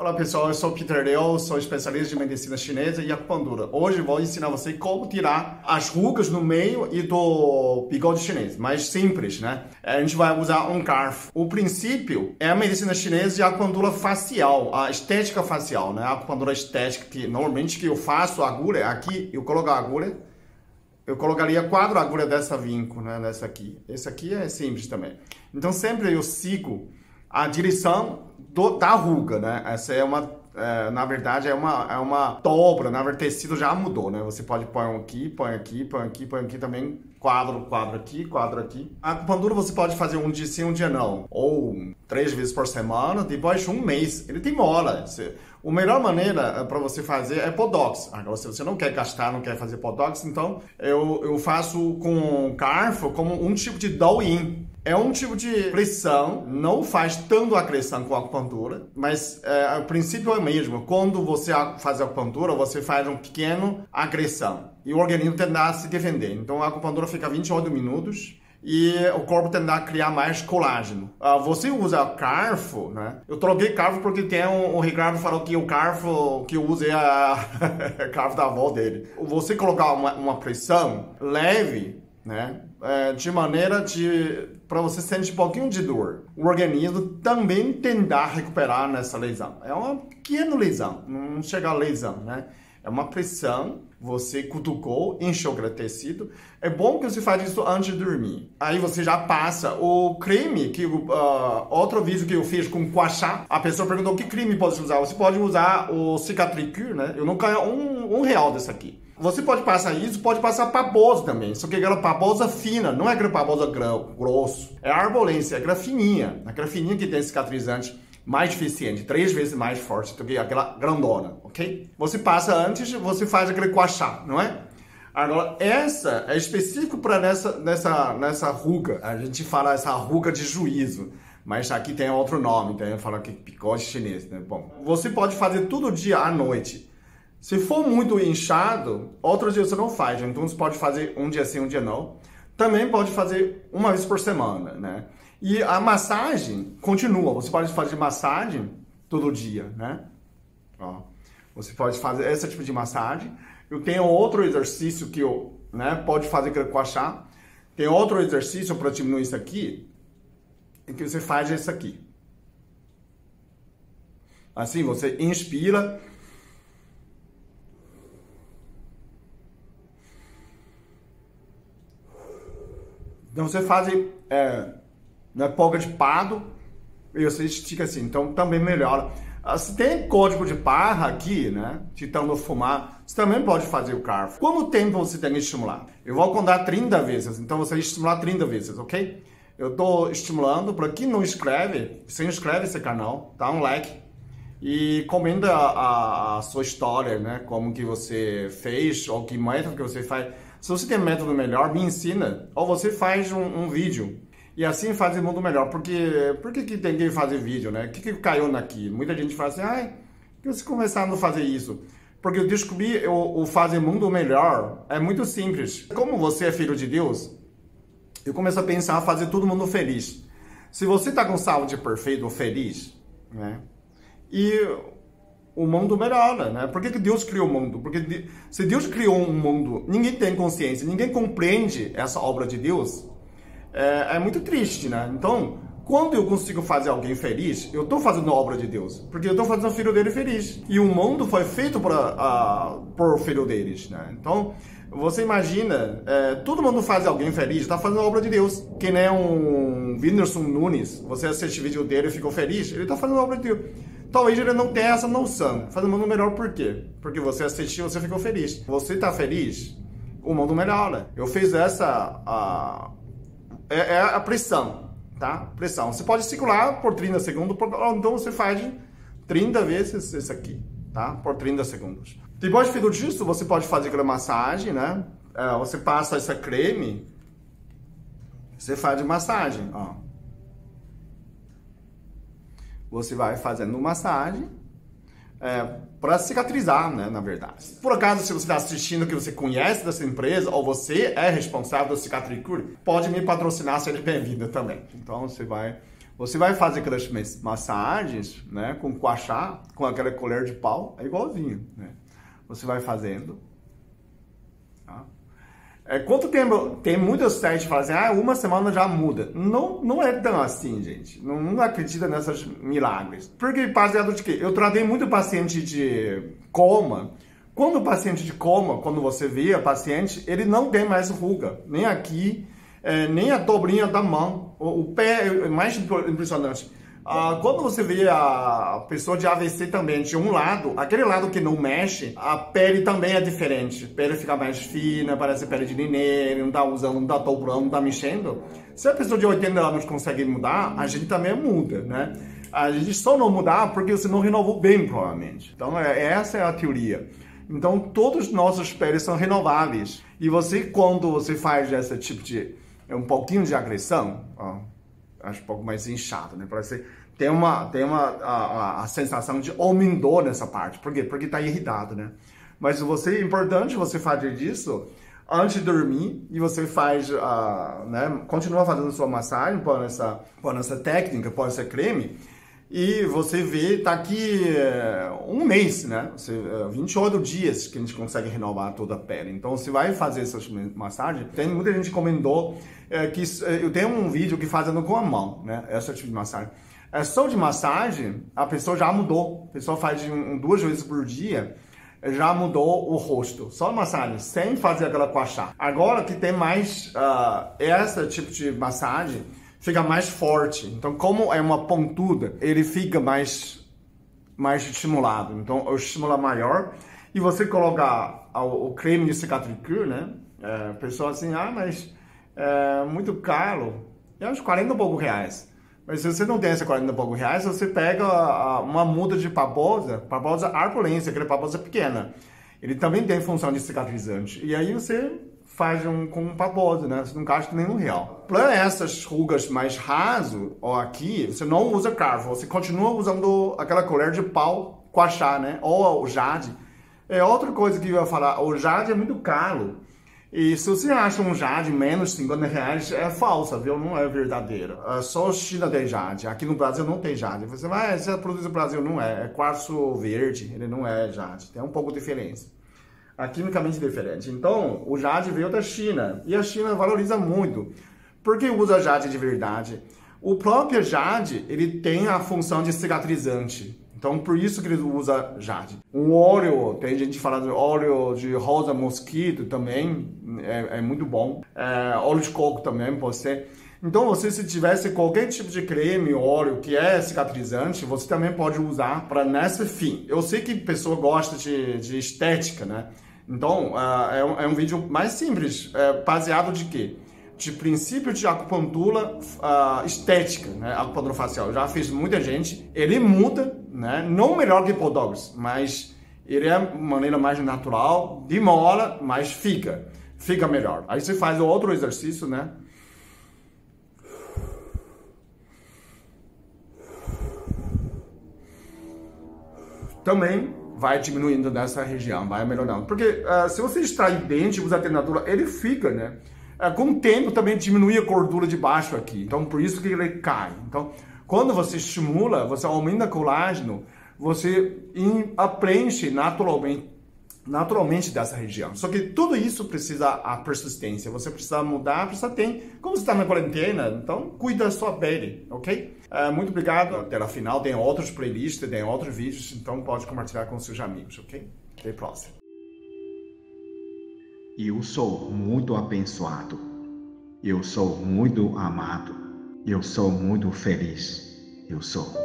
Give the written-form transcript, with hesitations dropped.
Olá pessoal, eu sou o Peter Liu, sou especialista de medicina chinesa e acupuntura. Hoje vou ensinar você como tirar as rugas no meio e do bigode chinês, mais simples, né? A gente vai usar um garfo. O princípio é a medicina chinesa e a acupuntura facial, a estética facial, né? A acupuntura estética que normalmente que eu faço a agulha, aqui eu coloco a agulha, eu colocaria 4 agulhas dessa vinco, né? Dessa aqui. Esse aqui é simples também. Então sempre eu sigo a direção da ruga, né? Essa é uma, na verdade, é uma dobra, na verdade, o tecido já mudou, né? Você pode pôr um aqui, põe aqui, põe aqui, põe aqui também, quadro aqui, quadro aqui. A acupuntura você pode fazer um dia sim, um dia não, ou 3 vezes por semana, depois de um mês. Ele demora. A melhor maneira para você fazer é Botox. Agora, se você não quer gastar, não quer fazer Botox, então eu faço com garfo como um tipo de douyin. É um tipo de pressão, não faz tanto agressão com a acupuntura, mas o princípio é o mesmo. Quando você faz a acupuntura, você faz um pequeno agressão e o organismo tende a se defender. Então a acupuntura fica 28 minutos e o corpo tende a criar mais colágeno. Você usa garfo, né? Eu troquei garfo porque tem o Ricardo falou que o garfo que eu uso é a garfo da avó dele. Você colocar uma pressão leve, né? De maneira para você sentir um pouquinho de dor. O organismo também tende a recuperar nessa lesão. É uma pequena lesão, não chega a lesão, né? É uma pressão, você cutucou, encheu o tecido. É bom que você faz isso antes de dormir. Aí você já passa o creme, que outro vídeo que eu fiz com gua sha, a pessoa perguntou que creme pode usar. Você pode usar o Cicatricure, né? Eu não ganho um real desse aqui. Você pode passar isso, pode passar paposa também. Só que aquela paposa fina, não é aquela paposa grosso. É a arbolência, é aquela fininha. Aquela fininha que tem cicatrizante mais eficiente, 3 vezes mais forte do que aquela grandona, ok? Você passa antes, você faz aquele gua sha, não é? Agora, essa é específico para nessa ruga. A gente fala essa ruga de juízo. Mas aqui tem outro nome, então eu falo que bigode chinês, né? Bom, você pode fazer todo dia à noite. Se for muito inchado, outros dias você não faz. Então você pode fazer um dia sim, um dia não. Também pode fazer uma vez por semana, né? E a massagem continua. Você pode fazer massagem todo dia, né? Ó, você pode fazer esse tipo de massagem. Eu tenho outro exercício que eu, né, pode fazer com gua sha. Tem outro exercício para diminuir isso aqui, em que você faz isso aqui. Assim, você inspira. Então você faz na polga de pado e você estica assim, então também melhora. Se tem código de barra aqui, né, tentando fumar, você também pode fazer o garfo. Quanto tempo você tem que estimular? Eu vou contar 30 vezes, então você estimular 30 vezes, ok? Eu estou estimulando, para quem não inscreve, se inscreve nesse canal, dá um like e comenta a sua história, né, como que você fez ou que método que você faz. Se você tem um método melhor, me ensina. Ou você faz um vídeo. E assim faz o mundo melhor. Por que tem que fazer vídeo, né? O que caiu aqui? Muita gente fala assim, por que você começaram a fazer isso? Porque eu descobri o fazer o mundo melhor é muito simples. Como você é filho de Deus, eu começo a pensar fazer todo mundo feliz. Se você está com saúde perfeita ou feliz, né? E o mundo melhora, né? Por que Deus criou o mundo? Porque se Deus criou um mundo, ninguém tem consciência, ninguém compreende essa obra de Deus, é muito triste, né? Então, quando eu consigo fazer alguém feliz, eu estou fazendo a obra de Deus, porque eu estou fazendo o filho dele feliz. E o mundo foi feito por filho deles, né? Então, você imagina, todo mundo faz alguém feliz, está fazendo a obra de Deus. Quem é um Whindersson Nunes, você assiste o vídeo dele e ficou feliz, ele está fazendo a obra de Deus. Talvez ele não tenha essa noção. Faz o mundo melhor por quê? Porque você assistiu, você ficou feliz. Você está feliz, o mundo melhora. Eu fiz essa... É a pressão, tá? Pressão. Você pode circular por 30 segundos, então você faz 30 vezes isso aqui, tá? Por 30 segundos. Depois de feito disso, você pode fazer aquela massagem, né? Você passa essa creme, você faz massagem, ó. Você vai fazendo massagem para cicatrizar, né, na verdade. Por acaso, se você está assistindo que você conhece dessa empresa ou você é responsável do Cicatricure, pode me patrocinar, seja bem-vindo também. Então, você vai Você vai fazer aquelas massagens, né, com gua sha, com aquela colher de pau, é igualzinho, né? Você vai fazendo. Tá? Quanto tempo? Tem muitos sites que falam assim, uma semana já muda. Não é tão assim, gente. Não acredita nessas milagres. Porque baseado de quê? Eu tratei muito paciente de coma. Quando o paciente de coma, quando você vê o paciente, ele não tem mais ruga. Nem aqui, nem a dobrinha da mão. O pé é mais impressionante. Quando você vê a pessoa de AVC também de um lado, aquele lado que não mexe, a pele também é diferente. A pele fica mais fina, parece pele de neném, não tá usando, não tá dobrando, não tá mexendo. Se a pessoa de 80 anos consegue mudar, a gente também muda, né? A gente só não mudar porque você não renovou bem, provavelmente. Então, essa é a teoria. Então, todos os nossos peles são renováveis. E você, quando você faz esse tipo de um pouquinho de agressão, acho um pouco mais inchado, né? Parece tem a sensação de aumentou nessa parte. Por quê? Porque tá irritado, né? Mas é importante você fazer isso antes de dormir e você faz, né? Continua fazendo sua massagem por essa técnica, por esse creme. E você vê, tá aqui um mês, né? 28 dias que a gente consegue renovar toda a pele. Então, você vai fazer essas massagens. Tem muita gente que comentou que eu tenho um vídeo que fazendo com a mão, né? Esse tipo de massagem. Só de massagem, a pessoa já mudou. A pessoa faz 2 vezes por dia, já mudou o rosto. Só massagem, sem fazer aquela gua sha. Agora que tem mais esse tipo de massagem, fica mais forte. Então, como é uma pontuda, ele fica mais estimulado. Então, o estímulo é maior. E você colocar o creme de cicatricure, né? A pessoa assim, mas é muito caro. É uns 40 e poucos reais. Mas se você não tem esses 40 e poucos reais, você pega uma muda de babosa arcolense, aquela babosa pequena. Ele também tem função de cicatrizante. E aí você faz com babosa, né? Você não gasta nem R$1. Para essas rugas mais raso, aqui, você não usa carvão, você continua usando aquela colher de pau gua sha, né? Ou o jade. Outra coisa que eu ia falar, o jade é muito caro. E se você acha um jade menos de 50 reais, é falsa, viu? Não é verdadeira. Só a China tem jade. Aqui no Brasil não tem jade. Você vai, se produz no Brasil, não é. É quartzo verde, ele não é jade. Tem um pouco de diferença. Quimicamente diferente. Então, o jade veio da China. E a China valoriza muito. Por que usa jade de verdade? O próprio jade, ele tem a função de cicatrizante. Então, por isso que ele usa jade. O óleo, tem gente falando de óleo de rosa mosquito também, é muito bom. Óleo de coco também pode ser. Então, você se tivesse qualquer tipo de creme, óleo que é cicatrizante, você também pode usar para nesse fim. Eu sei que a pessoa gosta de estética, né? Então, é um vídeo mais simples, baseado de quê? De princípio de acupuntura estética, né? Acupuntura facial. Eu já fiz muita gente, ele muda, né? Não melhor que Botox, mas ele é uma maneira mais natural, demora, mas fica melhor. Aí você faz o outro exercício, né? Também vai diminuindo nessa região, vai melhorando. Porque se você extrair dente e usar a dentadura, ele fica, né? Com o tempo também diminui a gordura de baixo aqui. Então, por isso que ele cai. Então, quando você estimula, você aumenta o colágeno, você preenche naturalmente dessa região. Só que tudo isso precisa a persistência. Você precisa mudar, precisa ter. Como você está na quarentena, então cuida da sua pele, ok? Muito obrigado. Até a final tem outros playlists, tem outros vídeos, então pode compartilhar com seus amigos, ok? Até a próxima. Eu sou muito abençoado. Eu sou muito amado. Eu sou muito feliz. Eu sou.